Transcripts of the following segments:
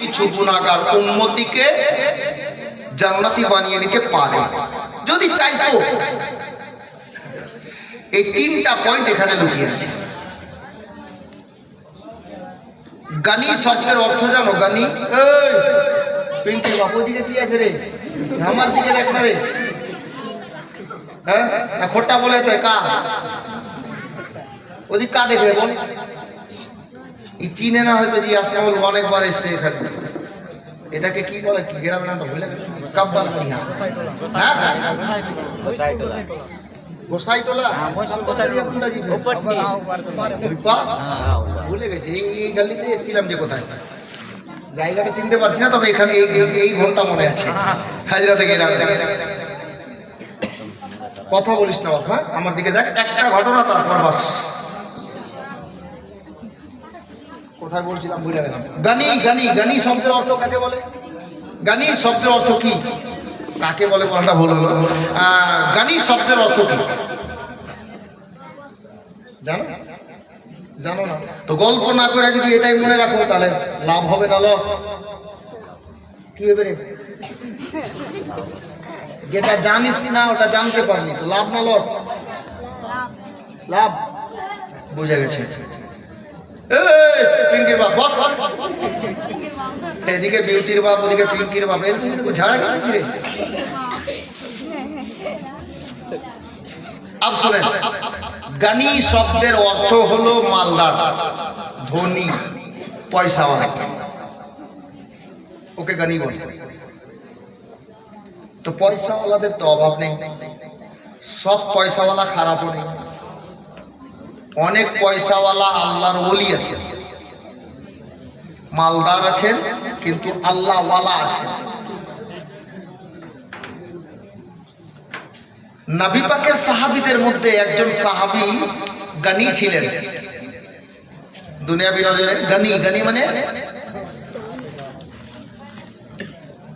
কিছু গুনাহগার উম্মতিকে জান্নাতি বানিয়ে নিতে পারে যদি চাইতো। এই তিনটা পয়েন্ট এখানে লুকিয়ে আছে। গানি শব্দের অর্থ জানো? গানি, পিঙ্কি বাপু দিকে কি আছে রে? আমার দিকে দেখ না রে। হ্যাঁ, খোটা বলে তো কা ওদিক কা দেখে বল। এই চিনে না হয়তো জি আসমাউল অনেকবার এসছে এখানে। এটাকে কি বলে? কি গ্রামের নামটা ভুলে গেলাম। কাব্বার মারিয়া, হ্যাঁ গোসাইটোলা, ভুলে গেছি। এই গালিতে এসেছিলাম যে কোথায়, জায়গাটা চিনতে পারছি না, তবে এখানে এই ঘন্টা মনে আছে। হাজরা থেকে কথা বলিস না বাবা, আমার দিকে দেখ। একটা ঘটনা, তারপর বাস। কোথায় বলছিলাম ভুলে গেলাম। গানি, গানি, গানি শব্দের অর্থ কাকে বলে? গানি শব্দের অর্থ কি? কাকে বলে বলাটা ভুল হলো। গানি শব্দের অর্থ কি জানো? জানো না তো গল্প না করে যদি এটাই মনে রাখো তাহলে লাভ হবে না লস? কি হবে রে? যেটা জানিস না ওটা জানতে পারলি তো লাভ না লস? লাভ। বুঝে গেছে। পিঙ্কির বাপ বস, এদিকে বিউটির বাপ, ওদিকে পিঙ্কির বাপ, এরকম ঝাড়া কি রে? আব শুনেন, গানি শব্দের অর্থ হলো মালদার, ধনী, পয়সাওয়ালা। ওকে গানি বলে। তো পয়সাওয়ালাদের তো অভাব নেই, সব পয়সাওয়ালা খারাপও নেই। অনেক পয়সাওয়ালা আল্লাহর ওলি আছেন, মালদার আছেন, কিন্তু আল্লাহওয়ালা আছেন। নবী পাকের সাহাবীদের মধ্যে একজন সাহাবী গানি ছিলেন। দুনিয়াবি নজরে গানি, গানি মানে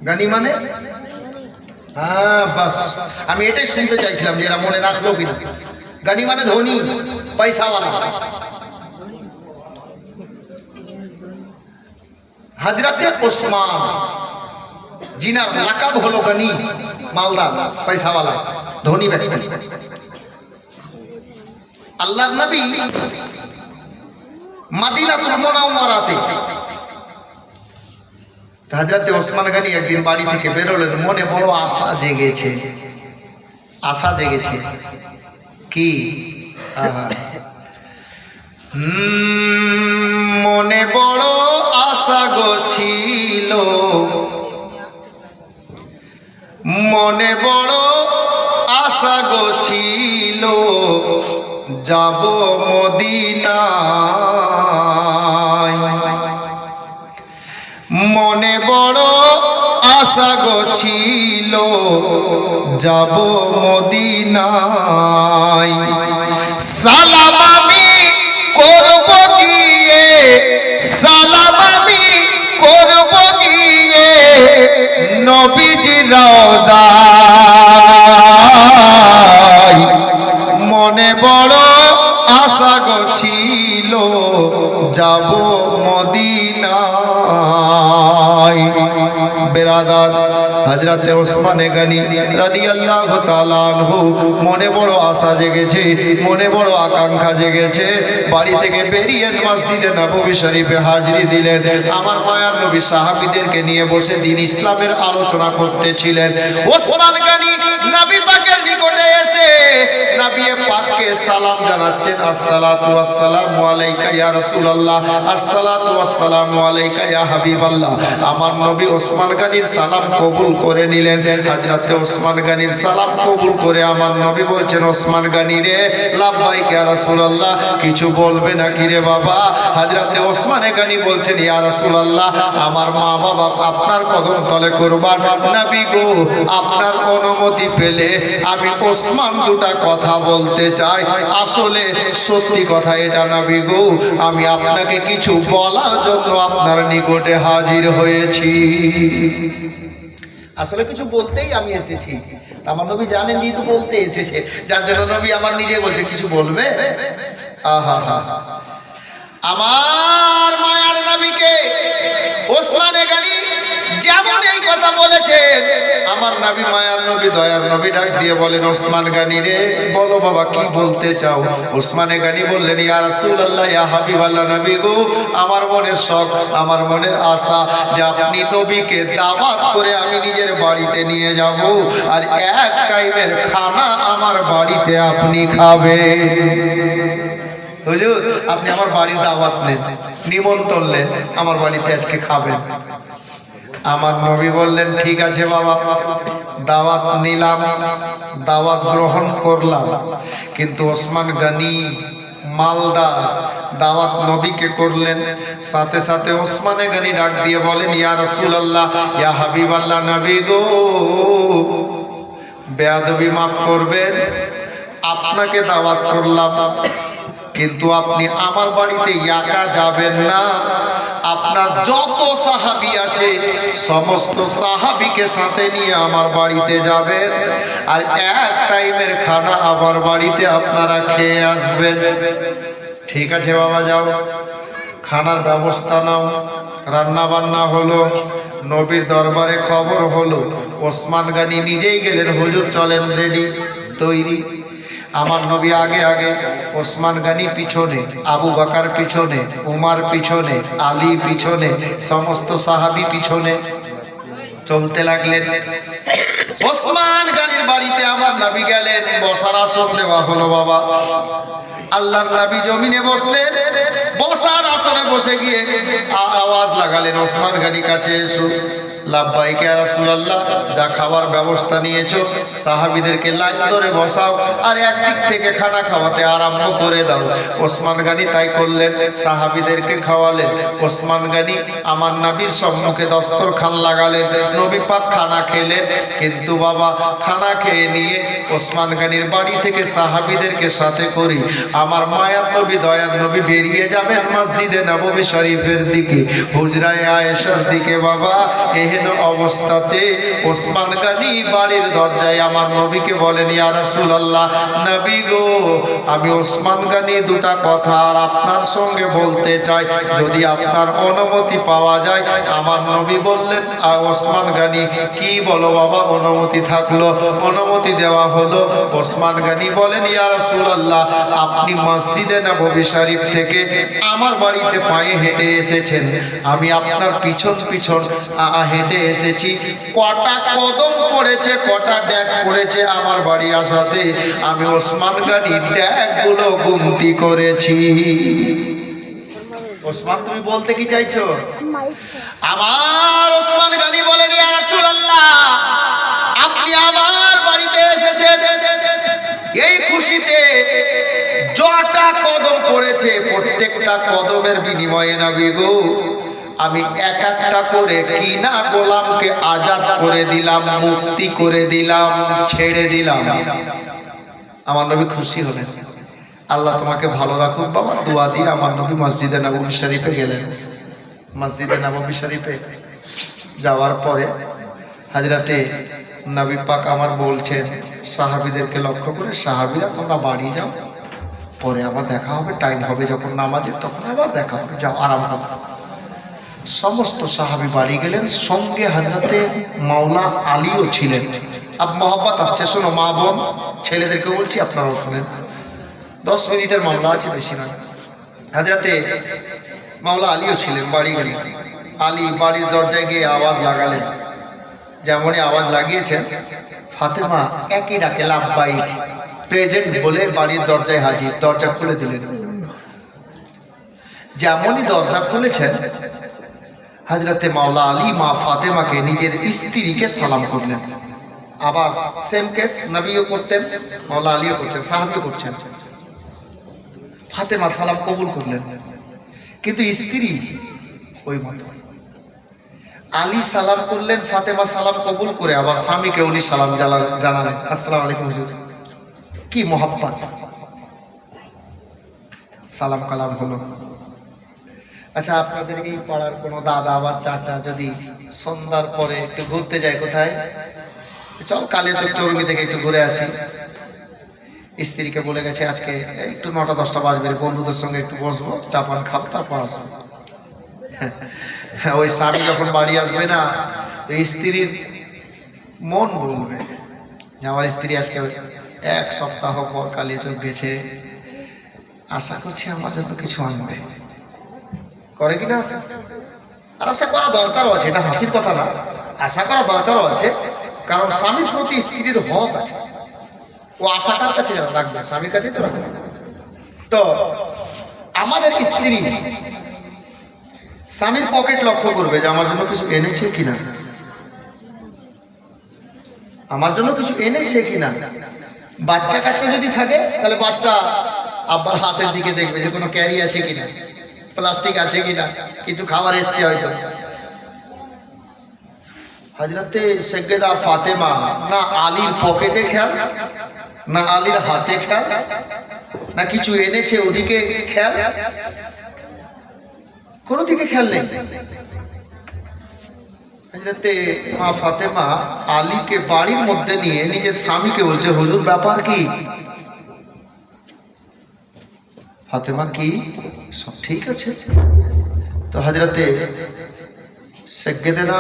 গানি মানে হ্যাঁ বাস, আমি এটাই শুনতে চাইছিলাম যে এরা মনে রাখলো কিনা। গানি মানে ধনী, পয়সাওয়ালা। হযরতে ওসমান জিনার লাকাব হলো গানি, মালদার, পয়সাওয়ালা, ধনী ব্যক্তি। আল্লাহর নবী মদিনাতুল মুনাওয়ারাতে হযরতে ওসমান গনি একদিন বাড়ি থেকে বেরোলেন। মনে বড় আশা জেগেছে, আশা জেগেছে। কি? মনে বড় আশা গো ছিল, মনে বড় আশা গো ছিল, যাব মদিনায়। মনে বড় আশা গো ছিল, যাব মদিনায়। সালাম আমি করব গিয়ে, সালাম আমি করব গিয়ে নবীজির রওজায়। মনে বড় আশা গো ছিল, যাব মদিনায়। বেরাদার, হযরতে ওসমান গনি রাদিয়াল্লাহু তাআলা আনহু মনে বড় আশা জেগেছে, মনে বড় আকাঙ্ক্ষা জেগেছে। বাড়ি থেকে বেরিয়ে মসজিদে নববী শরীফে হাজিরি দিলেন। আমার মায়ার নবী সাহাবীদেরকে নিয়ে বসে দ্বীন ইসলামের আলোচনা করতেছিলেন। ওসমান গনি নবী পাকের নিকটে এসে নবী পাককে সালাম জানাচ্ছেন। আসসালাতু ওয়াসসালামু আলাইকা ইয়া রাসূলুল্লাহ, আসসালাতু ওয়াসসালামু আলাইকা ইয়া হাবিবাল্লাহ। আমার নবী ওসমান গনির সালাম কবুল করে নিলেন। হযরতে ওসমান গনির সালাম কবুল করে আমার নবী বলছেন, ওসমান গনি রে, লাব্বাইক ইয়া রাসূলুল্লাহ, কিছু বলবে নাকি রে বাবা? হযরতে ওসমান গনি বলছেন, ইয়া রাসূলুল্লাহ, আমার মা বাবা আপনার কদম তলে কুরবান। নবী গো, আপনার অনুমতি পেলে আমি ওসমান দুটা কথা বলতে চাই। আসলে সত্যি কথা এটা নবী গো, আমি আপনাকে কিছু বলার জন্য আপনার নিকটে হাজির হয়েছি। আসলে কিছু বলতেই আমি এসেছি। আমার নবী জানেন যেহেতু বলতে এসেছে, যার জন্য নবী আমার নিজে বলছে কিছু বলবে। আহা হা, আমার মায়ার নবীকে ওসমান গনি বলেছেন। আমার নবী, মায়ার নবী, দয়ার নবী ডাক দিয়ে বলেন, ওসমান গনি রে, বলো বাবা কি বলতে চাও? ওসমানে গনি বললেন, ইয়া রাসূলুল্লাহ, ইয়া হাবিবাল্লাহ, নবী গো, আমার মনের শখ, আমার মনের আশা যে আপনি নবীকে দাওয়াত করে আমি নিজের বাড়িতে নিয়ে যাব, আর এক টাইমের খানা আমার বাড়িতে আপনি খাবেন। হুজুর, আপনি আমার বাড়ির দাওয়াত নেন, নিমন্ত্রণ নেন, আমার বাড়িতে আজকে খাবেন। আমার নবী বললেন, ঠিক আছে বাবা, দাওয়াত নিলাম, দাওয়াত গ্রহণ করলাম। কিন্তু ওসমান গনি মালদার দাওয়াত নবীকে করলেন, সাথে সাথে ওসমানে গনি ডাক দিয়ে বলেন, ইয়া রাসূলুল্লাহ, ইয়া হাবিবাল্লাহ, নবী গো, বেয়াদবি মাফ করবেন, আপনাকে দাওয়াত করলাম, কিন্তু আপনি আমার বাড়িতে একা যাবেন না, আপনার যত সাহাবী আছে সমস্ত সাহাবীকে সাথে নিয়ে আমার বাড়িতে যাবেন, আর এক টাইমের খানা আমার বাড়িতে আপনারা খেয়ে আসবেন। ঠিক আছে বাবা, যাও, খানার ব্যবস্থা নাও। রান্না বান্না হলো, নবীর দরবারে খবর হলো। ওসমান গনি নিজেই গেলেন, হুজুর চলেন, রেডি, তৈরি। আমার নবী আগে আগে, ওসমান গনি পিছনে, আবু বকর পিছনে, উমর পিছনে, আলী পিছনে, সমস্ত সাহাবী পিছনে চলতে লাগলেন। ওসমান গনির বাড়িতে আমার নবী গেলেন, বসার আসন দেওয়া হলো। বাবা, আল্লাহর নবী জমিনে বসলেন, বসার আসনে বসে গিয়ে আওয়াজ লাগালেন, ওসমান গনি কাছে এসো। লাব্বাইক ইয়া রাসূলুল্লাহ, যা খাবার ব্যবস্থা নিয়েছো সাহাবীদেরকে লাইন ধরে বসাও, আর একদিক থেকে খানা খাওয়াতে আরম্ভ করে দাও। ওসমান গনি তাই করলেন, সাহাবীদেরকে খাওয়ালেন। ওসমান গনি আমার নবীর সম্মুখে দস্তরখান লাগালেন, নবী পাক খানা খেলেন। কিন্তু বাবা, খানা খেয়ে নিয়ে ওসমান গনির বাড়ি থেকে সাহাবীদেরকে সাথে করি আমার মায়ার নবী, দয়ার নবী বেরিয়ে যাবেন মসজিদে নববী শরীফের দিকে, হুজরায়ে আয়েশার দিকে। বাবা, এহেন অবস্থাতে ওসমান গনি বাড়ির দরজায় আমার নবীকে বলেন, ইয়া রাসূলুল্লাহ, নবী গো, আমি ওসমান গনি দুটা কথা আর আপনার সঙ্গে বলতে চাই, যদি আপনার অনুমতি পাওয়া যায়। আমার নবী বললেন, ওসমান গনি, কি বলো বাবা? অনুমতি থাকলো, অনুমতি দেওয়া হলো। ওসমান গনি বলেন, ইয়া রাসূলুল্লাহ, আপনি মসজিদে নববী শরীফ থেকে আমার বাড়িতে পায়ে হেঁটে এসেছেন, আমি আপনার পিছন পিছন হেঁটে এসেছি। কটা কদম পড়েছে, কটা ড্যাগ পড়েছে আমার বাড়ি আসাতে, আমি ওসমান গনি ড্যাগগুলো গুনতি করেছি। ওসমান, তুমি বলতে কি চাইছো? আমার ওসমান গনি বলেন, ইয়া রাসূলুল্লাহ, আপনি আমার বাড়িতে এসেছেন, এই খুশিতে যটা কদম পড়েছে প্রত্যেকটা কদমের বিনিময়ে নবী গো, আমি এক একটা করে কিনা গোলামকে আজাদ করে দিলাম, মুক্তি করে দিলাম, ছেড়ে দিলাম। আমার নবী খুশি হলেন। আল্লাহ তোমাকে ভালো রাখুক বাবা, দোয়া দিয়ে আমার নবী মসজিদে নববী শরীফে গেলেন। মসজিদে নববী শরীফে যাওয়ার পরে হযরতে নবী পাক আমার বলছেন সাহাবীদেরকে লক্ষ্য করে, সাহাবীরা তোমরা বাড়ি যাও, পরে আবার দেখা হবে, টাইম হবে যখন নামাজের, তখন আবার দেখা হবে, যাও, আরাম করো। সমস্ত সাহাবী বাড়ি গেলেন। সঙ্গে হযরতে মাওলা আলীও ছিলেন। আব মোহাম্মত আসছে, শোনো মা বোন, ছেলেদেরকে বলছি, আপনারাও শুনেন, 10 মিনিটের মামলা আছে, বেশি না। হযরতে মাওলা আলীও ছিলেন, বাড়ি গেলেন। আলী বাড়ির দরজায় গিয়ে আওয়াজ লাগালেন, যেমনই আওয়াজ লাগিয়েছেন, ফাতেমা একই ডাকে লাব্বাইক, প্রেজেন্ট বলে বাড়ির দরজায় হাজির। দরজা খুলে দিলেন। যেমনই দরজা খুলেছেন, হযরতে মাওলা আলী মা ফাতেমাকে, নিজের স্ত্রীকে সালাম করলেন। আবার সেম কেস নবীও করতেন, মাওলা আলীও করছেন, সাহাবীও করছেন। ফাতেমা সালাম কবুল করলেন, কিন্তু স্ত্রী ওই মতো। আলী সালাম করলেন, ফাতেমা সালাম কবুল করে আবার স্বামীকে উনি সালাম জানালেন, আসসালামু আলাইকুম হুজুর। কি মোহাব্বত! সালাম কালাম হলো। আচ্ছা, আপনাদের এই পাড়ার কোনো দাদা বা চাচা যদি সন্ধ্যার পরে একটু ঘুরতে যায়, কোথায়? চল কালিয়াচক চৌরঙ্গি থেকে একটু ঘুরে আসি। স্ত্রীকে বলে গেছে আজকে একটু 9টা-10টা বাজবে, বন্ধুদের সঙ্গে একটু বসবো, চা পান খাবো, তারপর আসবো। ওই স্বামী যখন বাড়ি আসবে না, স্ত্রীর মন বলবে যে আমার স্ত্রী আজকে 1 সপ্তাহ পর কালিয়াচক গেছে, আশা করছি আমার জন্য কিছু আনবে। করে কিনা আশা? আর আশা করা দরকারও আছে, এটা হাসির কথা না, আশা করা দরকারও আছে। কারণ স্বামীর প্রতি স্ত্রীর হক আছে, ও আশা কার কাছে রাখবে? স্বামীর কাছেই তো রাখবে। তো আমাদের স্ত্রী স্বামীর পকেট লক্ষ্য করবে যে আমার জন্য কিছু এনেছে কিনা, আমার জন্য কিছু এনেছে কিনা। বাচ্চা কাচ্চা যদি থাকে তাহলে বাচ্চা আব্বার হাতের দিকে দেখবে যে কোনো ক্যারি আছে কিনা, প্লাস্টিক আছে কিনা, কিছু খাবার এসছে হয়তো। হযরতে সৈয়দা ফাতেমা না আলীর পকেটে খেয়াল, না আলীর হাতে খেয়াল, না কিছু এনেছে ওদিকে খেয়াল, কোনো দিকে খেয়াল নেই। হযরতে মা ফাতেমা আলীকে বাড়ির মধ্যে নিয়ে নিজের স্বামীকে বলছে, হুজুর ব্যাপার কি? ফাতেমা কি সব ঠিক আছে? তো হযরতে সৈয়দনা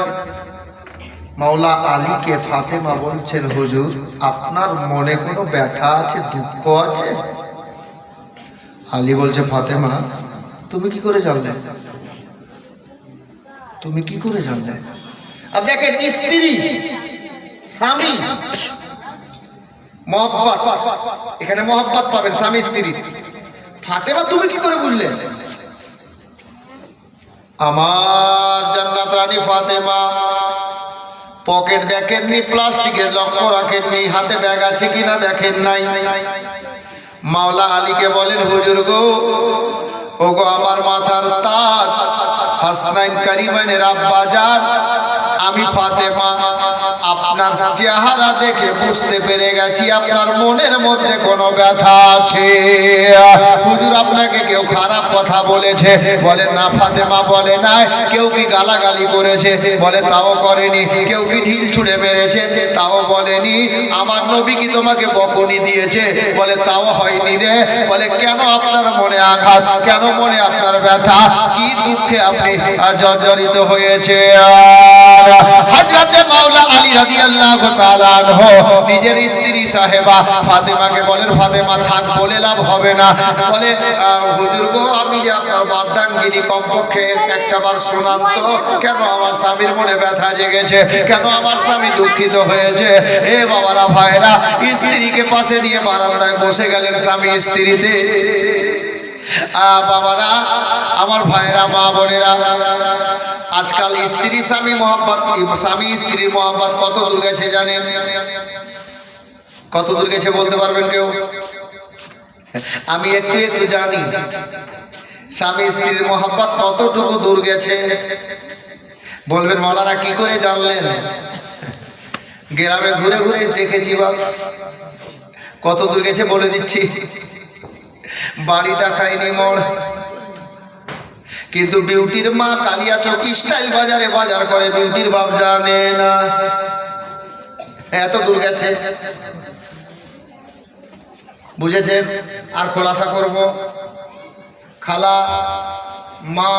মাওলা আলীকে ফাতেমা বলছেন, হুজুর আপনার মনে কোনো ব্যথা আছে, দুঃখ আছে? আলী বলছে, ফাতেমা তুমি কি করে জানলে? তুমি কি করে জানলে? अब দেখেন স্ত্রী স্বামী মহব্বত, এখানে মহব্বত পাবেন স্বামী স্ত্রী। ফাতেমা তুমি কি করে বুঝলে? আমার জান্নাত রানী ফাতেমা পকেট দেখেননি, প্লাস্টিকের লক্ষ্য রাখেননি, হাতে ব্যাগ আছে কিনা দেখেন নাই। মাওলা আলীকে বলেন, হুজুর গো, ও গো আমার মাথার তাজ, হাসনাইন কারিমাইনের আব্বাজান, আমি ফাতেমা আপনার চেহারা দেখে বুঝতে পেরে গেছি আপনার মনের মধ্যে কোনো ব্যথা আছে। হুজুর আপনাকে কেউ খারাপ কথা বলেছে? বলে না ফাতেমা বলে নাই। কেউ কি গালাগালি করেছে? বলে তাও করেনি। কেউ কি ঢিল ছুঁড়ে মেরেছে? তাও বলেনি। আমার নবী কি তোমাকে বকুনি দিয়েছে? বলে তাও হয়নি রে। বলে কেন আপনার মনে আঘাত, কেন মনে আপনার ব্যথা, কি দুঃখে আপনি জর্জরিত হয়েছে? হযরতে মাওলা আলী রাদিয়াল্লাহু তাআলা আনহু নিজের স্ত্রী সাহেবা ফাতেমাকে বলেন, ফাতেমা থাক বলে লাভ হবে না। বলে হুজুর গো, আমি যে আপনার বার্দাঙ্গিনী কমপক্ষে একটাবার শোনান তো, কেন আমার স্বামীর মনে ব্যথা জেগেছে, কেন আমার স্বামী দুঃখিত হয়েছে। এ বাবারা ভাইরা, স্ত্রীকে পাশে নিয়ে বারান্দায় বসে গেলেন স্বামী স্ত্রীতে। বাবারা আমার ভাইরা, মা বোনেরা, আজকাল স্ত্রী স্বামী মহব্বত, স্বামী স্ত্রীর মহব্বত কত দূর গেছে জানেন? কত দূর গেছে বলতে পারবেন কেউ? আমি একটু একটু জানি স্বামী স্ত্রীর মহব্বত কতটুকু দূর গেছে। বলবেন মাওলানা কি করে জানলেন? গ্রামে ঘুরে ঘুরে দেখেছি বাপ, কত দূর গেছে বলে দিচ্ছি। বাড়িটা খাইনি মোড়, কিন্তু বিউটির মা কালিয়াচক স্টাইল বাজারে বাজার করে, বিউটির বাপ জানে না। এত দূর গেছে, বুঝেছেন? আর খোলাসা করব, খালা মা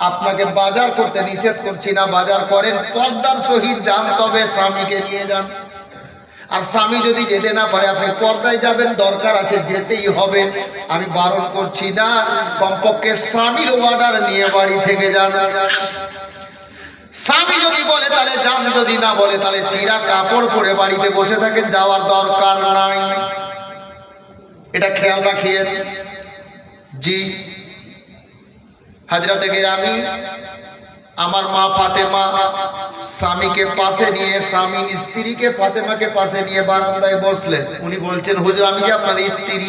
আপনাকে বাজার করতে নিষেধ করছি না, বাজার করেন, পর্দার সহিত যান, তবে স্বামীকে নিয়ে যান। আর স্বামী যদি যেতে না পারে, আপনি পর্দায় যাবেন, দরকার আছে যেতেই হবে, আমি বারণ করছি না। কমপক্ষে স্বামীর অর্ডার নিয়ে বাড়ি থেকে যান। স্বামী যদি বলে তাহলে যান, যদি না বলে তাহলে চিরা কাপড় পরে বাড়িতে বসে থাকেন, যাওয়ার দরকার নাই। এটা খেয়াল রাখিয়েন। জি হযরতে গিরামি আমার মা ফাতেমা স্বামীকে পাশে নিয়ে, স্বামী স্ত্রীকে ফাতেমাকে পাশে নিয়ে বারান্দায় বসলেন। উনি বলছেন, হুজুর আমি যে আপনার স্ত্রী,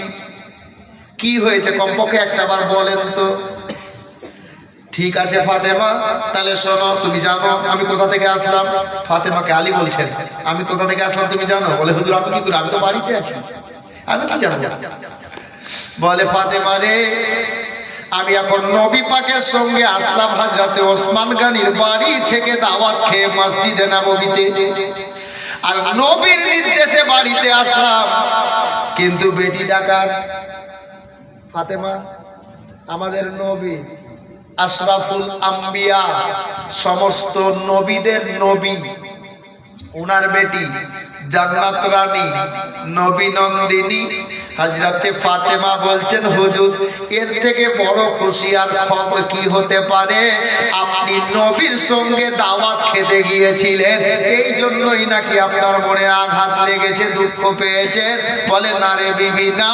কি হয়েছে কমপক্ষে একটাবার বলেন তো। ঠিক আছে ফাতেমা, তাহলে শোনো, তুমি জানো আমি কোথা থেকে আসলাম? ফাতেমাকে আলী বলছেন, আমি কোথা থেকে আসলাম তুমি জানো? বলে হুজুর আমি কি করি, আমি তো বাড়িতে আছি, আমি কি জানবো? বলে ফাতেমা রে, আমি এখন নবী পাকের সঙ্গে আসলাম হযরতে ওসমান গনির বাড়ি থেকে দাওয়াত খেয়ে মসজিদে নববীতে, আর নবীর নির্দেশে বাড়িতে আসলাম। কিন্তু বেটি ডাকার ফাতেমা আমাদের নবী, আশরাফুল আম্বিয়া, সমস্ত নবীদের নবী, উনার বেটি জান্নাত রানী নবী নন্দিনী হযরতে ফাতেমা বলছেন, হুজুর এর থেকে বড় খুশি আর খবর কি হতে পারে? আপনি নবীর সঙ্গে দাওয়াত খেতে গিয়েছিলেন, এই জন্যই নাকি আপনার মনে আঘাত লেগেছে, দুঃখ পেয়েছে। বলে না রে বিবি, না,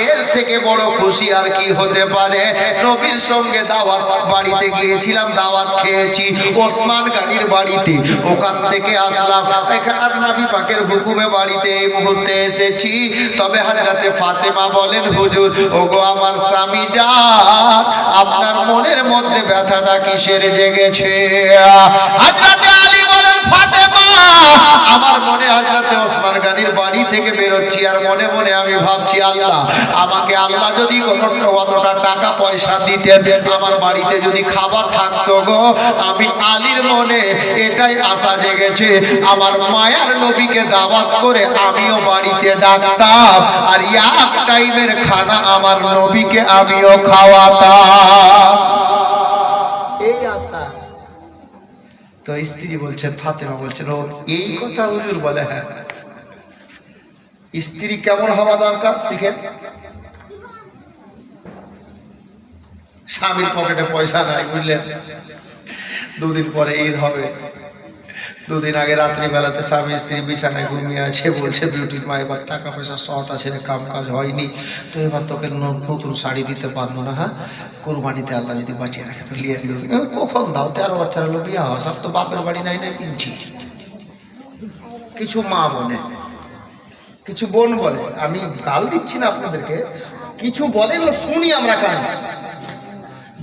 এর থেকে বড় খুশি আর কি হতে পারে? নবীর সঙ্গে দাওয়াত বাড়িতে গিয়েছিলাম, দাওয়াত খেয়েছি ওসমান গানির বাড়িতে, ওখান থেকে আসলাম এখানে নবী পাকের হুকুমে বাড়িতে এই মুহূর্তে এসেছি। তবে হযরতে ফাতেমা বলেন, হুজুর ওগো আমার স্বামী জান, আপনার মনের মধ্যে ব্যথাটা কিসের জেগেছে? হযরতে আলী বলেন, ফাতেমা আমার মনে হযরতে ওসমান গানির বাড়ি থেকে বেরোচ্ছি আর মনে মনে আমি ভাবছি, আল্লাহ আমাকে আল্লাহ যদি কতটা টাকা পয়সা দিতেন, আমার বাড়িতে যদি খাবার থাকতো গো, আমি আলীর মনে এটাই আশা জেগেছে, আমার মায়ার নবীকে দাওয়াত করে আমিও বাড়িতে ডাকতাম আর এক টাইমের খানা আমার নবীকে আমিও খাওয়াতাম, এই আশা। তো স্ত্রী বলছেন, ফাতেমা বলছেন, ও এই কথা হুজুর? বলে হ্যাঁ। স্ত্রী কেমন হওয়া দরকার শিখেন। স্বামীর পকেটে পয়সা নাই, বুঝলেন, দুদিন পরে ঈদ হবে, দুদিন আগে রাত্রি বেলাতে স্বামী স্ত্রী বিছানায় ঘুমিয়ে আছে, বলছে বিউটির মা এবার টাকা পয়সা শর্ট আছে, কাম কাজ হয়নি, তো এবার তোকে নতুন শাড়ি দিতে পারবো না, হ্যাঁ কোরবানিতে আল্লাহ যদি বাঁচিয়ে রাখে তো লিয়ে দিল। কখন দাও? 13 বছর হলো বিয়া হওয়া, সব তো বাপের বাড়ি নাই নাই কিনছি। কিছু মা বলে, কিছু বোন বলে, আমি গাল দিচ্ছি না আপনাদেরকে, কিছু বলে, এগুলো শুনি আমরা কান,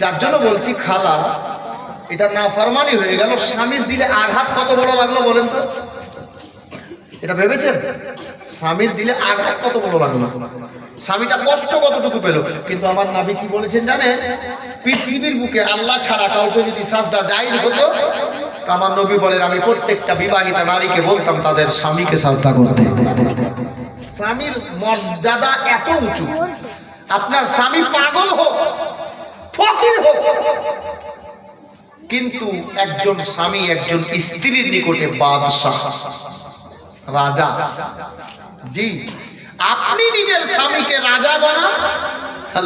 যার জন্য বলছি খালা এটা না ফরমানি হয়ে গেল। স্বামীর দিলে আঘাত কত বড় লাগলো বলেন তো? এটা ভেবেছেন? স্বামীর দিলে আঘাত কত বড় লাগলো, স্বামীটা কষ্ট কতটুকু পেল। কিন্তু আমার নবী কি বলেছেন জানেন? পৃথিবীর বুকে আল্লাহ ছাড়া কাউকে যদি সাজদা জায়েজ হতো, আমার নবী বলেন আমি প্রত্যেকটা বিবাহিতা নারীকে বলতাম তাদের স্বামীকে সাজদা করতে। স্বামীর মর্যাদা এত উঁচু, আপনার স্বামী পাগল হোক, ফকির হোক, কিন্তু একজন স্বামী একজন স্ত্রীর নিকটে বাদশাহ, রাজা। জি, আপনি নিজের স্বামীকে রাজা বানান,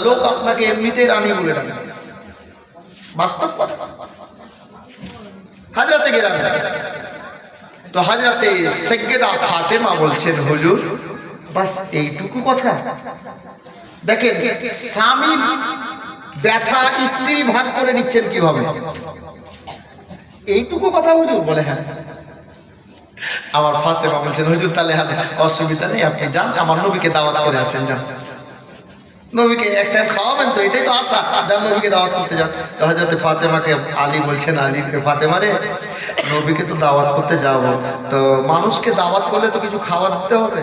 লোক আপনাকে এমনিতে রানী বলে ডাকে, বাস্তব কথা। হযরতে গেলাম তো হযরতে সাইয়্যিদা ফাতেমা বলছেন, হুজুর বাস এইটুকু কথা? দেখেন স্বামীর ব্যথা স্ত্রী ভাগ করে নিচ্ছেন কিভাবে, এইটুকু কথা হুজুর? বলে হ্যাঁ। আমার ফাতেমা বলছেন, হুজুর তাহলে অসুবিধা নেই, আপনি যান, আমার নবীকে দাওয়াত করে আসেন, যান, নবীকে এক টাইম খাওয়াবেন তো, এটাই তো আশা, যান নবীকে দাওয়াত করতে যান। তো হযরতে ফাতেমাকে আলী বলছেন, আলীকে, ফাতেমা রে, নবীকে তো দাওয়াত করতে যাবো, তো মানুষকে দাওয়াত করলে তো কিছু খাবার দিতে হবে,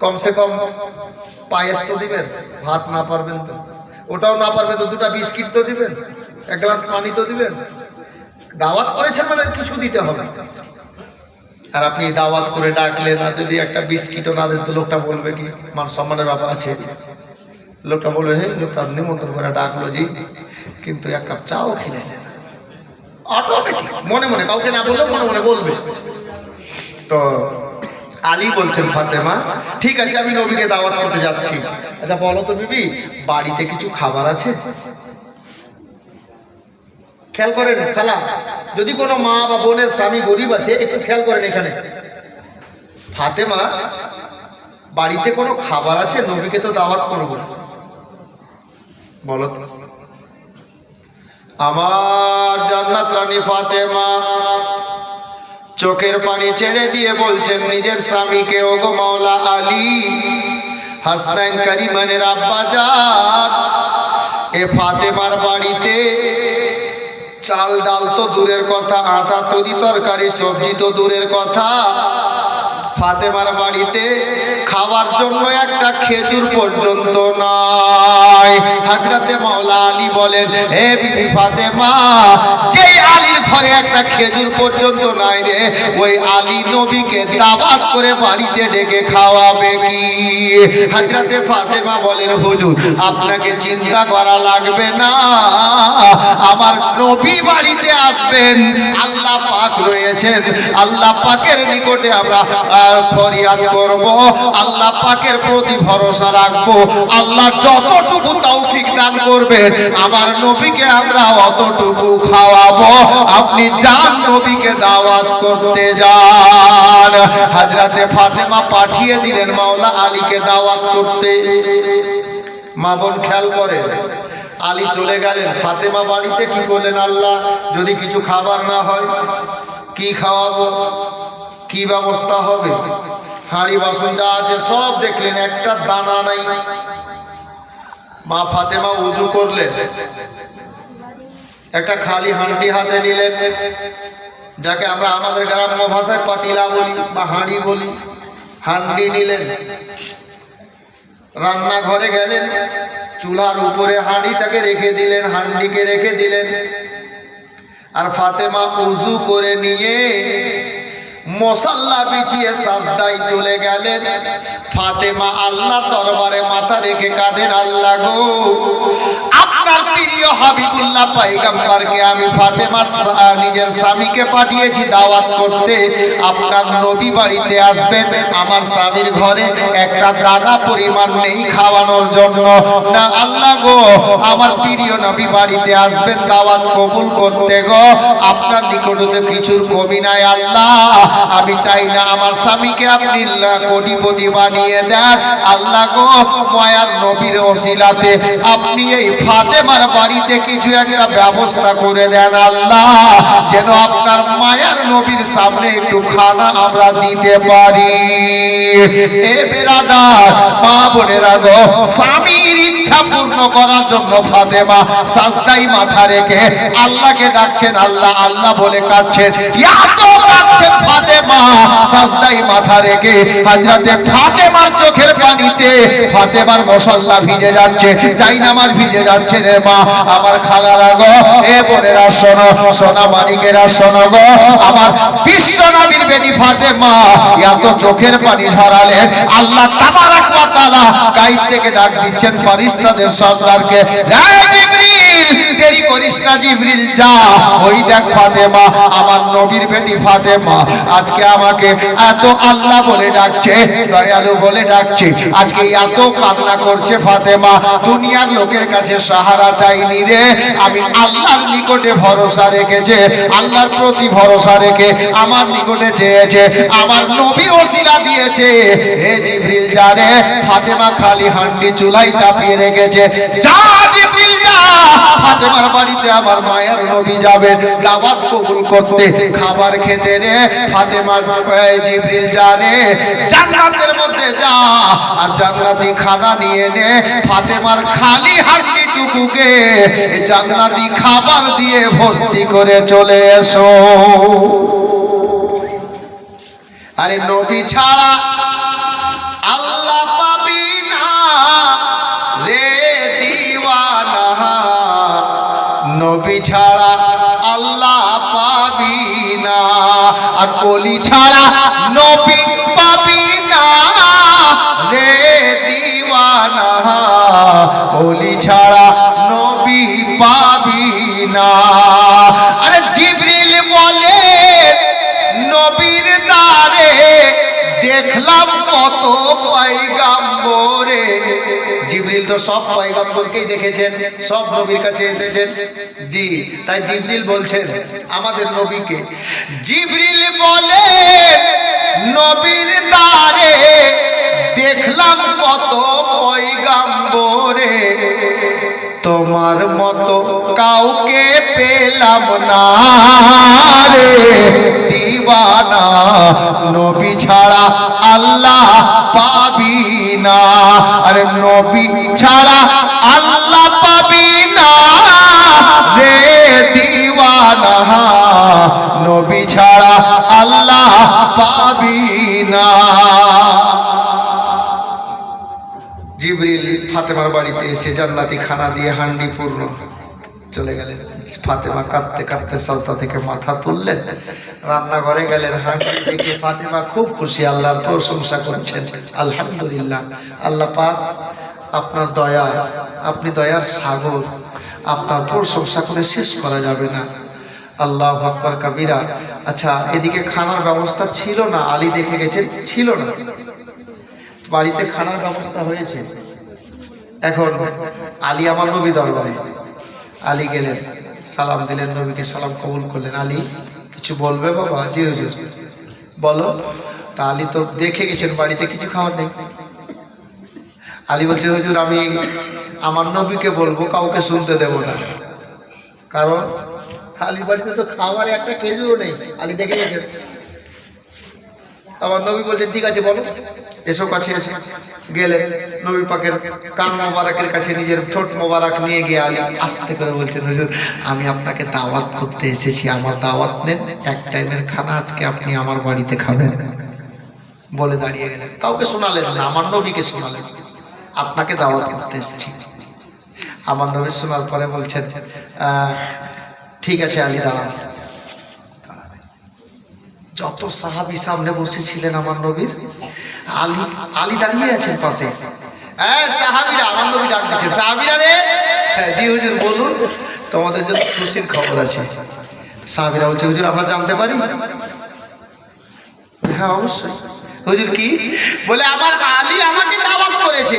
কমসে কম পায়েস তো দিবেন, ভাত না পারবেন তো, ওটাও না পারবে তো দুটা বিস্কিট তো দিবেন, এক গ্লাস পানি তো দিবেন, দাওয়াত করেছেন মানে কিছু দিতে হবে। আর আপনি দাওয়াত করে ডাকলেন আর যদি একটা বিস্কিটও না দেন তো লোকটা বলবে কি, মান সম্মানের ব্যাপার আছে, লোকটা বলবে হ্যাঁ লোকটা নিমন্ত্রণ করে ডাকলো জি, কিন্তু এক কাপ চাও খেলে অটোমেটিক মনে মনে, কাউকে না বললেও মনে মনে বলবে। তো আলী বলছেন, ফাতেমা ঠিক আছে আমি নবীকে দাওয়াত করতে যাচ্ছি, আচ্ছা বলো তো বিবি বাড়িতে কিছু খাবার আছে? খেয়াল করেন খালা, যদি কোনো মা বা বোনের স্বামী গরিব আছে একটু খেয়াল করেন, এখানে ফাতেমা বাড়িতে কোনো খাবার আছে, নবীকে তো দাওয়াত করব, বলো তো। আমার জান্নাত রানী ফাতেমা চোখের পানি ছেড়ে দিয়ে বলছেন নিজের স্বামীকে, ওগো মাওলা আলী, হাসান কারিমানের আব্বা জান, এ ফাতেমার বাড়িতে চাল ডাল তো দূরের কথা, আটা তরি তরকারি সবজি তো দূরের কথা, ফাতেমার বাড়িতে খাওয়ার জন্য একটা খেজুর পর্যন্ত নাই। হযরতে মাওলা আলী বলেন, হে বিবি ফাতেমা, যেই আলীর ঘরে একটা খেজুর পর্যন্ত নাই রে, ওই আলী নবীকে দাওয়াত করে বাড়িতে ডেকে খাওয়াবে কি? হযরতে ফাতেমা বলেন, হুজুর আপনাকে চিন্তা করা লাগবে না, আমার নবী বাড়িতে আসবেন, আল্লাহ পাক রয়েছেন, আল্লাহ পাকের নিকটে আমরা ফরিয়াদ করব, আল্লাহ পাকের প্রতি ভরসা রাখবো, আল্লাহ যতটুকু তৌফিক দান করবেন আমার নবীকে আমরা অতটুকু খাওয়াবো। আপনি যান নবীকে দাওয়াত করতে যান। হযরতে ফাতেমা পাঠিয়ে দিলেন মাওলা আলীকে দাওয়াত করতে। মা বোন খেয়াল করে, আলী চলে গেলেন, ফাতেমা বাড়িতে কি করলেন, আল্লাহ যদি কিছু খাবার না হয় কি খাওয়াবো, কি ব্যবস্থা হবে? হাঁড়ি বাসন যা আছে সব দেখলেন, একটা দানা নাই। মা ফাতেমা উজু করলেন, একটা খালি হাঁড়ি হাতে নিলেন, যাকে আমরা আমাদের গ্রাম্য ভাষায় পাতিলা বলি বা হাঁড়ি বলি। হাঁড়ি নিলেন, রান্নাঘরে গেলেন, চুলার উপরে হাঁড়িটাকে রেখে দিলেন, হাঁড়িকে রেখে দিলেন। আর ফাতেমা উজু করে নিয়ে মশাল্লা বিছিয়ে সাজদায় চলে গেলেন। ফাতেমা আল্লাহ দরবারে মাথা রেখে কাঁদেন, আল্লাহ গো, আপনার প্রিয় হাবিবুল্লাহ পয়গম্বরকে আমি ফাতেমা নিজের স্বামীকে পাঠিয়েছি দাওয়াত করতে, আপনার নবী বাড়িতে আসবেন, আমার স্বামীর ঘরে একটা দানা পরিমাণ নেই খাওয়ানোর জন্য। না আল্লাহ গো, আমার প্রিয় নবী বাড়িতে আসবেন দাওয়াত কবুল করতে গো, আপনার নিকটে কিছুর কমি নাই আল্লাহ, আমি চাই না আমার স্বামীকে আপনি কোটিপতি বানিয়ে দেন। আল্লাহ গো, মায়ার নবীর ওসিলাতে আপনি এই ফাতেমার বাড়িতে কিছু একটা ব্যবস্থা করে দেন আল্লাহ, যেন আপনার মায়ার নবীর সামনে একটু খানা আমরা দিতে পারি। এ বেরাদার মা বোনেরা গো, স্বামীর ইচ্ছা পূর্ণ করার জন্য ফাতেমা সাজদায় মাথা রেখে আল্লাহকে ডাকছেন, আল্লাহ আল্লাহ বলে কাঁদছেন। এত কাঁদছেন ফাতেমা সাজদায় মাথা রেখে, হযরতে ফাতেমার চোখের পানিতে ফাতেমার মুসল্লা ভিজে যাচ্ছে, জায়নামাজ ভিজে যাচ্ছে রে মা। আমার খালারা গো, এ বোনেরা শোনো, সোনা মানিকেরা শোনো গো, আমার বিশ্ব নবীর বেটি ফাতেমা এত চোখের পানি ঝরালেন, আল্লাহ তাবারাক ওয়া তাআলা গায়েব থেকে ডাক দিচ্ছেন ফেরেশতাদের সর্দারকে, হে জিবরিল, দেরি করিস না জিবরিল, যা, ওই দেখ ফাতেমা, আমার নবীর বেটি ফাতেমা আজকে আমাকে এত আল্লাহ বলে ডাকছে, দয়ালু বলে ডাকছে, আজকে এত কান্না করছে ফাতেমা, দুনিয়ার লোকের কাছে সাহারা চাইনি রে, আমি আল্লাহর নিকটে ভরসা রেখেছে, আল্লাহর প্রতি ভরসা রেখে আমার নিকটে চেয়েছে, আমার নবীর ওসিলা দিয়েছে। হে জিবরিল যা রে, ফাতেমা খালি হাঁড়ি চুলায় চাপিয়ে রেখেছে, যা জিবরিল যা, ফাতেমার বাড়িতে আমার মায়ের নবী যাবেন দাওয়াত কবুল করতে, খাবার খেতে রে। ফাতেমা জিবরিল যা রে, জান্নাতের মধ্যে যা, আর জান্নাতি খানা নিয়ে নে, ফাতেমার খালি হাঁড়িটুকুকে জান্নাতি খাবার দিয়ে ভর্তি করে চলে এসো। আরে নবী ছাড়া আল্লাহ পাবি না রে দিওয়ানা, নবী ছাড়া আল্লাহ পাবি না, আর কলি ছাড়া নবী পাবি না রে দিওয়ানা, কলি ছাড়া নবী পাবি না। আরে জিবরিল বলে নবীর দ্বারে দেখলাম কত পয়গম্বরে, জিবরিল তো সব পয়গম্বরকেই দেখেছেন, সব নবীর কাছে এসেছেন, জি, তাই জিবরিল বলছেন আমাদের নবীকে, জিবরিল বলে নবীর দ্বারে দেখলাম কত পয়গম্বরে, তোমার মতো কাউকে পেলাম না রে দিওয়ানা, নবী ছাড়া আল্লাহ পাবি না, আরে নবী ছাড়া আল্লাহ পাবি না রে দিওয়ানা, নবী ছাড়া আল্লাহ পাবি না। ফাতেমার বাড়িতে এসে জান্নাতি খানা দিয়ে হান্ডি পূর্ণ চলে গেলেন। ফাতেমা কাঁদতে কাঁদতে সালসা থেকে মাথা তুললেন, রান্নাঘরে গেলেন। হান্ডি দেখে ফাতেমা খুব খুশি, আল্লাহর প্রশংসা করছেন। আলহামদুলিল্লাহ, আল্লাহ পাক আপনার দয়া, আপনি দয়ার সাগর, আপনার প্রশংসা করে শেষ করা যাবে না। আল্লাহু আকবার কাবীরা। আচ্ছা, এদিকে খানার ব্যবস্থা ছিল না, আলী দেখে গেছেন ছিল না, বাড়িতে খানার ব্যবস্থা হয়েছে। এখন আলী আমার নবী দরবারে, আলী গেলেন, সালাম দিলেন, নবীকে সালাম কবুল করলেন। আলী কিছু বলবে বাবা? জি হুজুর। বলো। তা আলী তো দেখে গেছেন বাড়িতে কিছু খাওয়ার নেই। আলী বলছে হুজুর আমি আমার নবীকে বলবো, কাউকে শুনতে দেব না। কারণ আলীর বাড়িতে তো খাওয়ার একটা খেজুরও নেই। আলী দেখে গেছেন। আমার নবী বলছেন ঠিক আছে বলো, এসো কাছে এসে। গেলেন নবী পাকের কান মোবারকের কাছে নিজের ঠোঁট মোবারক নিয়ে গিয়ে আলী আস্তে করে বলছেন হুজুর আমি আপনাকে দাওয়াত করতে এসেছি, আমার দাওয়াত নেন, এক টাইমের খানা আজকে আপনি আমার বাড়িতে খাবেন। বলে দাঁড়িয়ে গেলেন, কাউকে শোনালেন না, আমার নবীকে শোনালেন, আপনাকে দাওয়াত করতে এসেছি। আমার নবী শোনার পরে বলছেন ঠিক আছে আলী দাঁড়ান। যত সাহাবী সামনে বসেছিলেন আমার নবীর, আলী দাঁড়িয়ে আছেন পাশে। সাহাবীরা, আমার নবী ডাক দিচ্ছেন, সাহাবীরা রে। জি হুজুর বলুন, তোমাদের জন্য খুশির খবর আছে। সাহাবীরা বলছে হুজুর আমরা জানতে পারি? হ্যাঁ অবশ্যই। হুজুর কি? বলে আমার আলী আমাকে দাওয়াত করেছে,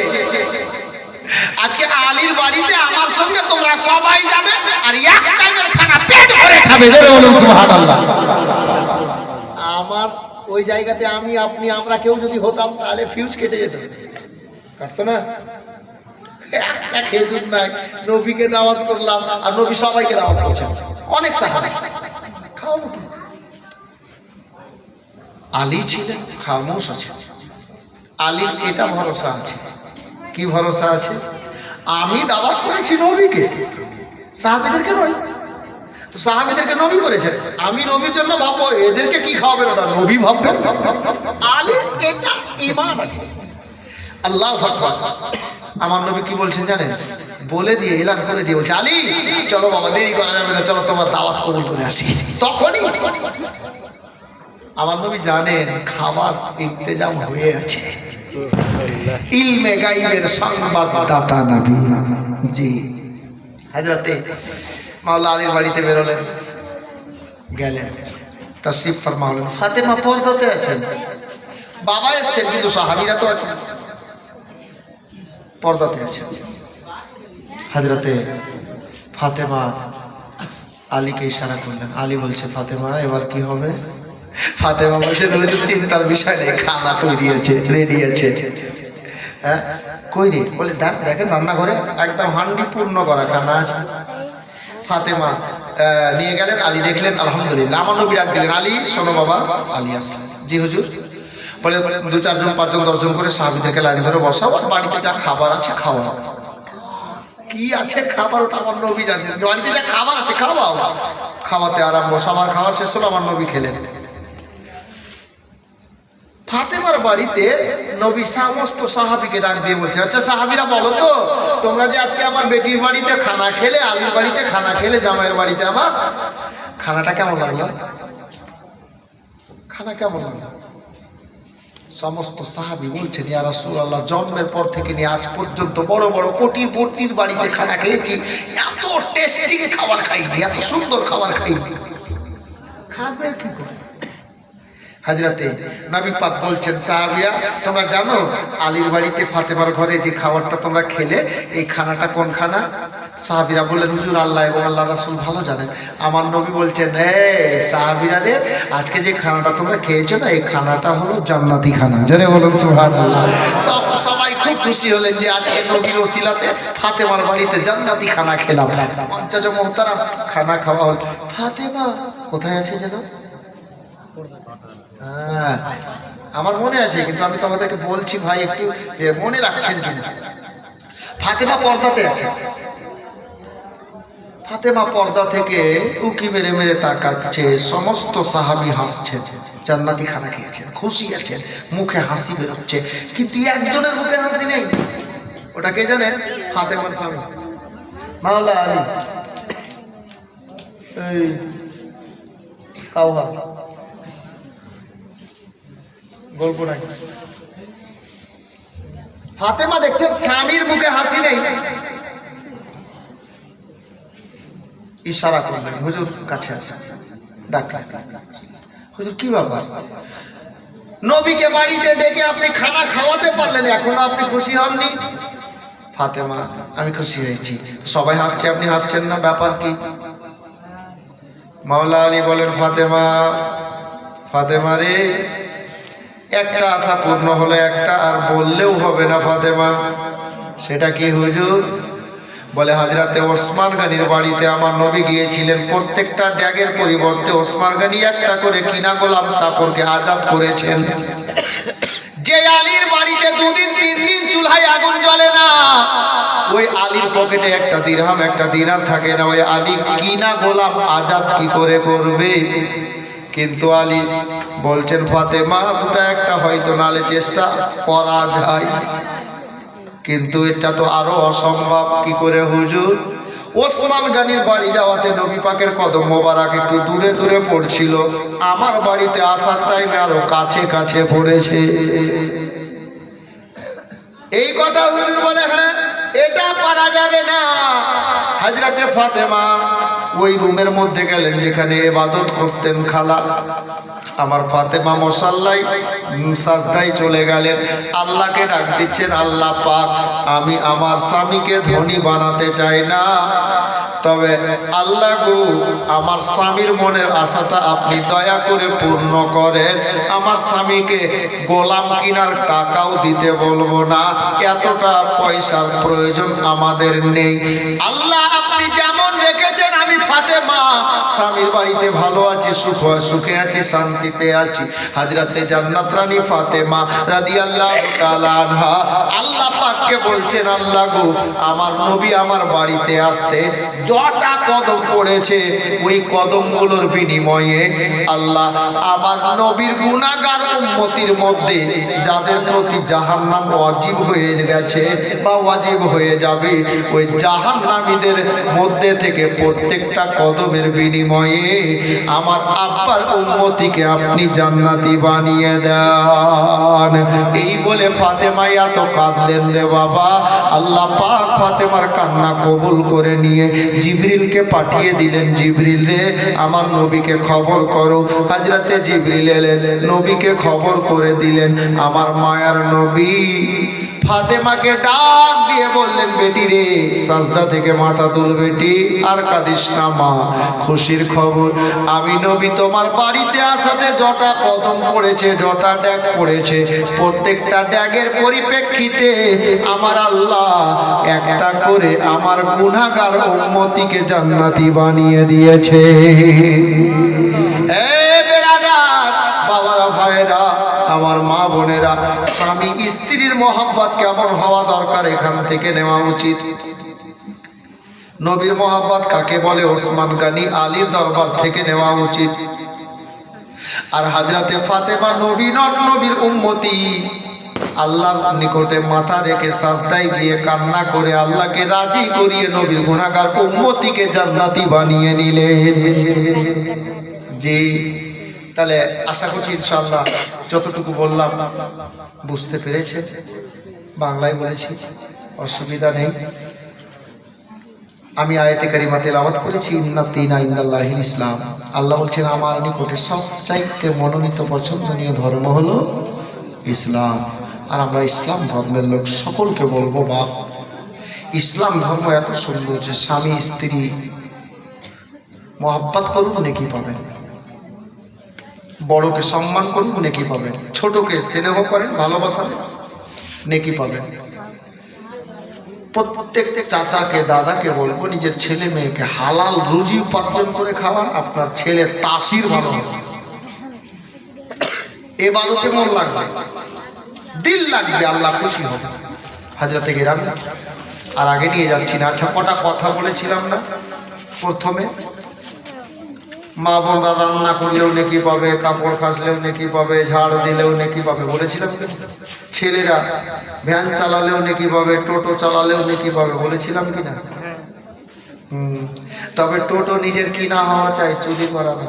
আজকে আলীর বাড়িতে আমার সঙ্গে তোমরা সবাই যাবে আর এক টাইমের খানা পেট ভরে খাবে। জোরে বলুন সুবহানাল্লাহ। আমার ওই জায়গাতে আমি আপনি আমরা কেউ যদি হতাম তাহলে ফিউজ কেটে যেত, কাটতো না। একটা খেজুর নাই, নবীকে দাওয়াত করলাম আর নবী সবাইকে দাওয়াত করছেন, অনেক সাহাবী খাওয়াবো কি? আলী ছিলেন খামোশ আছে। আলীর এটা ভরসা আছে, কি ভরসা আছে? আমি দাওয়াত করেছি নবীকে, সাহাবীদেরকে নয়। তো সাহাবীদেরকে নবী করেছেন, আমি নবীর জন্য ভাববো, এদেরকে কি খাওয়াবেন ওরা নবী ভাববেন। আলীর এটা ঈমান আছে। আল্লাহু আকবার। আমার নবী কি বলছেন জানেন? বলে দিয়ে এলান করে দিয়ে বলছে আলী চলো বাবা, দেরি করা যাবে না, চলো তোমার দাওয়াত কবুল করে আসি। তখনই আমার নবী জানেন খাবার ইন্তেজাম হয়ে আছে। ইলমে গায়বের সংবাদদাতা নবী। জি হযরতে মাওলা আলীর বাড়িতে বেরোলেন, গেলেন, তাশরীফ ফরমা হলেন। ফাতেমা পর্দাতে আছেন, বাবা এসেছেন কিন্তু সাহাবীরা তো আছেন, পর্দাতে আছেন। হযরতে ফাতেমা আলীকে ইশারা করলেন। আলী বলছে ফাতেমা এবার কি হবে? ফাতেমা বলছে চিন্তার বিষয় নেই, খানা তৈরি আছে, রেডি আছে। হ্যাঁ কই রে? বলে দেখেন রান্নাঘরে একদম হান্ডি পূর্ণ করা খানা আছে। ফাতেমা নিয়ে গেলেন, আলী দেখলেন, আলহামদুলিল্লাহ। আমার নবী ডাক দিলেন, আলী শোনো বাবা। আলী আসলেন। জি হুজুর। বলে 2 4 জন 5 জন 10 জন করে সাহাবীদেরকে লাইন ধরে বসাও, আর বাড়িতে যা খাবার আছে খাওয়াও। কি আছে খাবার ওটা আমার নবী জানেন, বাড়িতে যা খাবার আছে খাওয়াও। খাওয়াতে আরম্ভ, সবার খাওয়া শেষ হলো, আমার নবী খেলেন। ফাতেমার বাড়িতে নবী সমস্ত সাহাবীকে ডাক দিয়ে বলছে, আচ্ছা সাহাবীরা বলো তো, তোমরা যে আজকে আমার বেটির বাড়িতে খানা খেলে, আলীর বাড়িতে খানা খেলে, জামাইয়ের বাড়িতে আমার, খানাটা কেমন লাগলো? খানা কেমন লাগলো? সমস্ত সাহাবী বলছেন ইয়া রাসূলুল্লাহ, জন্মের পর থেকে নিয়ে আজ পর্যন্ত বড় বড় কোটিপতির বাড়িতে খানা খেয়েছি, এত টেস্টি খাবার খাইনি, এত সুন্দর খাবার খাইনি। খাবে কি করে? হযরতে নবী পাক বলছেন, সাহাবীরা তোমরা জানো আলীর বাড়িতে ফাতেমার ঘরে যে খাবারটা তোমরা খেলে, এই খানাটা কোন খানা? সাহাবীরা বললেন হুজুর আল্লাহ এবং আল্লাহ রাসূল ভালো জানেন। আমার নবী বলছেন, সাহাবীরা রে, আজকে যে খানাটা তোমরা খেয়েছো না, এই খানাটা হলো জান্নাতি খানা। জোরে বলুন সুবহানাল্লাহ। সবাই খুব খুশি হলেন যে আজকে নবীর ওসিলাতে ফাতেমার বাড়িতে জান্নাতি খানা খেলাম। পঞ্চাশ মুহতারাম খানা খাওয়া হল। ফাতেমা কোথায় আছে যেন? আমার মনে আছে, কিন্তু আমি তোমাদেরকে বলছি ভাই একটু যে মনে রাখছেন কিনা। ফাতেমা পর্দাতে আছে। ফাতেমা পর্দা থেকে উকি মেরে মেরে তাকাচ্ছে, সমস্ত সাহাবী হাসছেন, জান্নাতি খানা খেয়েছেন, খুশি আছেন, মুখে হাসি বেরোচ্ছে, কিন্তু একজনের মুখে হাসি নেই। ওটা কে জানেন? ফাতেমার স্বামী মাওলা আলী। এই কাউহা গল্প নাই। ফাতেমা দেখছেন স্বামীর মুখে হাসি নেই, ইশারা করলেন হুজুর কাছে আসেন। ডাক্তার হুজুর কি ব্যাপার? নবীকে বাড়িতে ডেকে আপনি খানা খাওয়াতে পারলেন, এখনো আপনি খুশি হননি? ফাতেমা আমি খুশি হয়েছি। সবাই হাসছে, আপনি হাসছেন না, ব্যাপার কি? মাওলা আলী বলেন ফাতেমা, ফাতেমা রে, একটা আশা পূর্ণ হলো, একটা আর বললেও হবে না ফাতেমা। সেটা কি হুজুর? বলে হযরতে ওসমান গনির বাড়িতে আমার নবী গিয়েছিলেন, প্রত্যেকটা ড্যাগের পরিবর্তে ওসমান গনি একটা করে কিনা গোলাম চাকরকে আজাদ করেছেন। যে আলীর বাড়িতে 2 দিন 3 দিন চুলায় আগুন জ্বলে না, ওই আলীর পকেটে একটা দিরহাম একটা দিনার থাকে না, ওই আলী কিনা গোলাম আজাদ কি করে করবে? কিন্তু আলী বলছেন ফাতেমা, দুটা একটা হয়তো নালে চেষ্টা করা যায়, কিন্তু এটা তো আরো অসম্ভব। কি করে হুজুর? ওসমান গনির বাড়ি যাওয়াতে নবী পাকের কদম মোবারক একটু দূরে দূরে পড়ছিল, আমার বাড়িতে আসার টাইমে আরো কাছে কাছে পড়েছে। এই কথা হুজুর বলে হ্যাঁ, এটা পারা যাবে না। হযরতে ফাতেমা ওই রুমের মধ্যে গেলেন যেখানে ইবাদত করতেন খালা। আমার ফাতেমা মুসাল্লায় সাজদায় চলে গেলেন, আল্লাহকে ডাক দিচ্ছেন, আল্লাহ পাক আমি আমার স্বামীকে ধনী বানাতে চাই না, তবে আল্লাহ গো আমার স্বামীর মনের আশাটা আপনি দয়া করে পূর্ণ করেন। আমার স্বামীকে গোলাম কিনার টাকাও দিতে বলবো না, এতটা পয়সার প্রয়োজন আমাদের নেই। আল্লাহ আপনি যেমন রেখেছেন আমি ফাতেমা স্বামীর বাড়িতে ভালো আছি, সুখে আছি, শান্তিতে আছি। হযরতে জান্নাত রানী ফাতেমা রাদিয়াল্লাহু তাআলা আনহা আল্লাহ পাককে বলছেন, আল্লাহ গো আমার নবী আমার বাড়িতে আসতে যটা কদম পড়েছে, ওই কদমগুলোর বিনিময়ে আল্লাহ আমার নবীর গুনাহগার উম্মতির মধ্যে যাদের প্রতি জাহান্নাম ওয়াজিব হয়ে গেছে বা ওয়াজিব হয়ে যাবে, ওই জাহান্নামীদের মধ্যে থেকে প্রত্যেকটা কদমের বিনিময়ে আমার আব্বার উম্মতিকে আপনি জান্নাতি বানিয়ে দেন। এই বলে ফাতেমা এত কাঁদলেন রে বাবা। আল্লাহ পাক ফাতেমার কান্না কবুল করে নিয়ে জিবরিলকে পাঠিয়ে দিলেন, জিবরিল রে আমার নবীকে খবর করো। হযরতে জিবরিল এলেন, নবীকে খবর করে দিলেন। আমার মায়ার নবী ফাতেমাকে ডাক দিয়ে বললেন, বেটি রে সাজদা থেকে মাথা তুল বেটি, আর কাঁদিস না মা, খুশির খবর আমি নবী তোমার বাড়িতে আসাতে যটা কদম পড়েছে, যটা ড্যাগ পড়েছে, প্রত্যেকটা ড্যাগের পরিপ্রেক্ষিতে আমার আল্লাহ একটা করে আমার গুনাহগার উম্মতিকে জান্নাতি বানিয়ে দিয়েছে। বাবারা, ভাইরা, আমার মা বোনেরা, স্বামী স্ত্রীর মহব্বত কেমন হওয়া দরকার এখান থেকে নেওয়া উচিত। নবীর মহব্বত কাকে বলে? ওসমান গনি আলীর দরবার থেকে নেওয়া উচিত। আর হযরতে ফাতেমা নবী নবীর উম্মতি, আল্লাহর নিকটে মাথা রেখে সাজদায় গিয়ে কান্না করে আল্লাহকে রাজি করিয়ে নবীর গুনাহগার উম্মতিকে জান্নাতি বানিয়ে নিলেন। জি, তাহলে আশা করছি ইনশাআল্লাহ যতটুকু বললাম বুঝতে পেরেছে। বাংলায় বলেছি, অসুবিধা নেই। আমি আয়াতে কারিমা তেলাওয়াত করেছি, ইন্নাদ দীনা ইনদাল্লাহিল ইসলাম। আল্লাহ বলছেন আমার নিকটে সবচাইতে মনোনীত পছন্দনীয় ধর্ম হলো ইসলাম। আর আমরা ইসলাম ধর্মের লোক সকলকে বলবো, বাপ ইসলাম ধর্ম এত সুন্দর যে স্বামী স্ত্রী মহব্বত করুন, নেকি পাবেন। বড়কে সম্মান করুন, নেকি পাবেন। ছোটকে স্নেহ করেন, ভালোবাসেন, নেকি পাবেন। প্রত্যেক চাচাকে দাদাকে বলবো নিজের ছেলে মেয়েকে হালাল রুজি উপার্জন করে খাওয়ান, আপনার ছেলের তাসির ভালো হবে, ইবাদতে মন লাগবে, দিল লাগবে, আল্লাহ খুশি হবে। হযরতে গিরাম আর আগে নিয়ে যাচ্ছি না। আচ্ছা, কটা কথা বলেছিলাম না প্রথমে? মা বোনরা রান্না করলেও নেকি পাবে, কাপড় কাচলেও নেকি পাবে, ঝাড় দিলেও নেকি পাবে, বলেছিলাম কি? ছেলেরা ভ্যান চালালেও নেকি পাবে, টোটো চালালেও নেকি পাবে, বলেছিলাম কি না? তবে টোটো নিজের কিনা হওয়া চাই, চুরি করা না।